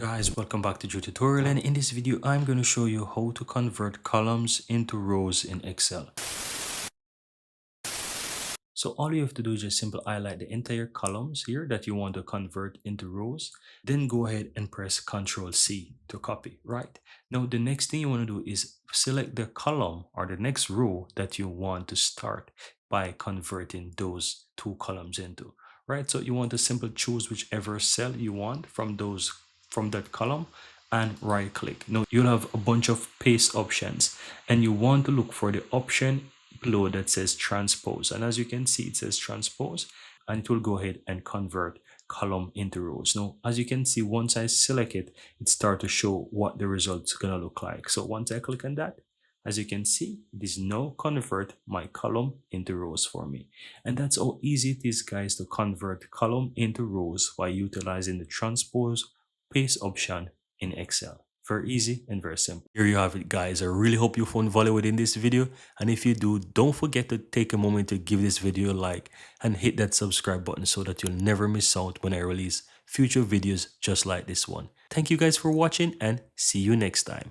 Guys, welcome back to the tutorial, and in this video I'm going to show you how to convert columns into rows in Excel. So all you have to do is just simply highlight the entire columns here that you want to convert into rows. Then go ahead and press Ctrl C to copy, right? Now the next thing you want to do is select the column or the next row that you want to start by converting those two columns into, right? So you want to simply choose whichever cell you want from that column and right click. Now you'll have a bunch of paste options and you want to look for the option below that says transpose, and as you can see it says transpose, and it will go ahead and convert column into rows. Now as you can see, once I select it, it starts to show what the results gonna look like. So once I click on that, as you can see, it is now convert my column into rows for me. And that's how easy it is, guys, to convert column into rows by utilizing the transpose paste option in Excel. Very easy and very simple. Here you have it, guys. I really hope you found value within this video, and if you do, don't forget to take a moment to give this video a like and hit that subscribe button so that you'll never miss out when I release future videos just like this one. Thank you guys for watching, and see you next time.